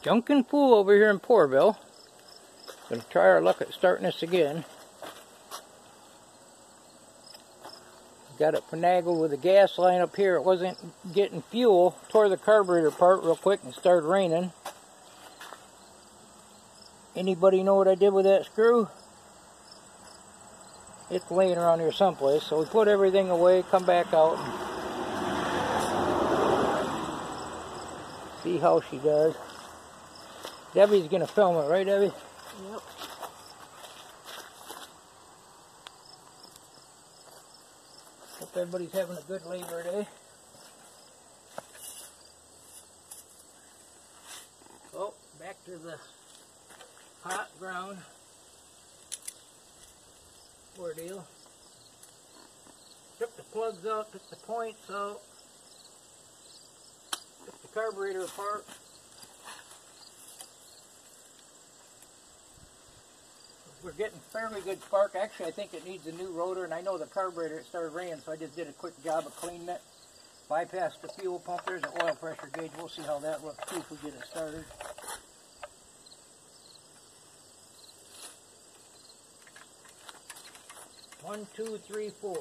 Junkin' Pool over here in Pourville. Gonna try our luck at starting this again. Got it finagled with the gas line up here. It wasn't getting fuel. Tore the carburetor apart real quick and started raining. Anybody know what I did with that screw? It's laying around here someplace. So we put everything away, come back out, and see how she does. Debbie's gonna film it, right, Debbie? Yep. Hope everybody's having a good Labor Day. Oh, back to the hot ground ordeal. Took the plugs out, took the points out, took the carburetor apart. We're getting fairly good spark. Actually, I think it needs a new rotor, and I know the carburetor, it started raining, so I just did a quick job of cleaning it. Bypassed the fuel pump. There's an oil pressure gauge. We'll see how that looks too if we get it started. One, two, three, four.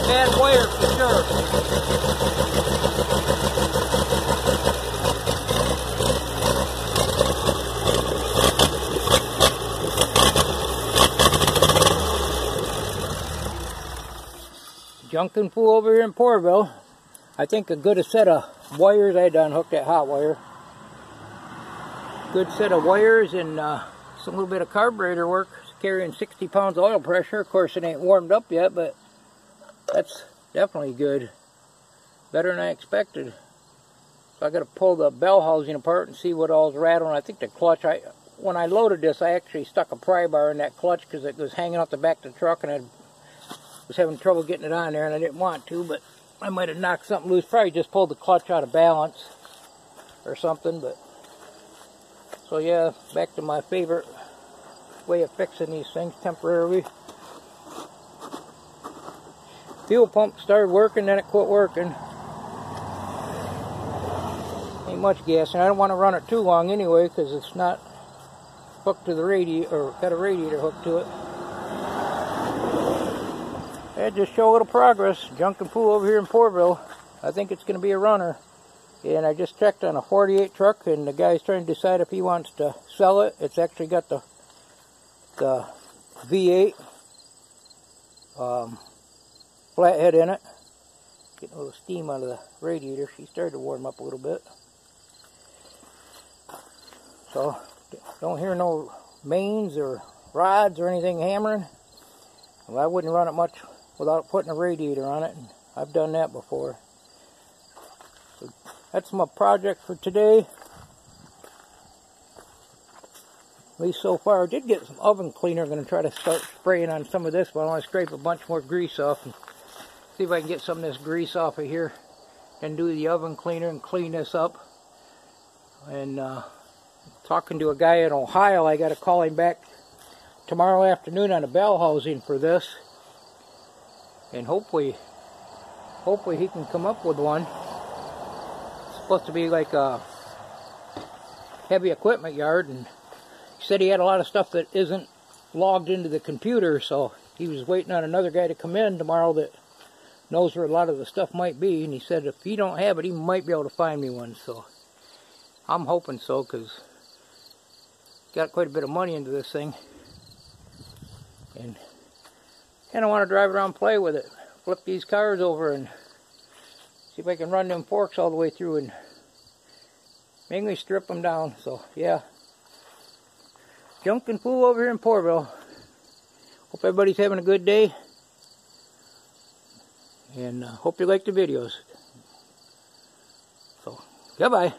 Bad wire for sure. Junkin' Pool over here in Pourville. I think a good set of wires. I done hooked that hot wire. Good set of wires and some little bit of carburetor work. It's carrying 60 pounds of oil pressure. Of course, it ain't warmed up yet, but that's definitely good. Better than I expected. So I got to pull the bell housing apart and see what all's rattling. I think the clutch, when I loaded this, I actually stuck a pry bar in that clutch because it was hanging off the back of the truck and I was having trouble getting it on there and I didn't want to, but I might have knocked something loose. Probably just pulled the clutch out of balance or something. But so yeah, back to my favorite way of fixing these things temporarily. Fuel pump started working, then it quit working. Ain't much gas, and I don't want to run it too long anyway because it's not hooked to the radiator, or got a radiator hooked to it. That just show a little progress. Junkin' Pool over here in Pourville. I think it's going to be a runner. And I just checked on a 48 truck, and the guy's trying to decide if he wants to sell it. It's actually got the V8. Flathead in it. Getting a little steam out of the radiator. She started to warm up a little bit. So, don't hear no mains or rods or anything hammering. Well, I wouldn't run it much without putting a radiator on it. And I've done that before. So, that's my project for today. At least so far. I did get some oven cleaner. I'm going to try to start spraying on some of this, but I want to scrape a bunch more grease off and see if I can get some of this grease off of here and do the oven cleaner and clean this up. And talking to a guy in Ohio, I got to call him back tomorrow afternoon on the bell housing for this. And hopefully he can come up with one. It's supposed to be like a heavy equipment yard, and he said he had a lot of stuff that isn't logged into the computer, so he was waiting on another guy to come in tomorrow that knows where a lot of the stuff might be, and he said if he don't have it, he might be able to find me one. So I'm hoping so, because got quite a bit of money into this thing, and kind of want to drive around and play with it, flip these cars over and see if I can run them forks all the way through and mainly strip them down. So yeah, Junkin' Pool over here in Porterville. Hope everybody's having a good day. And hope you like the videos. So, goodbye.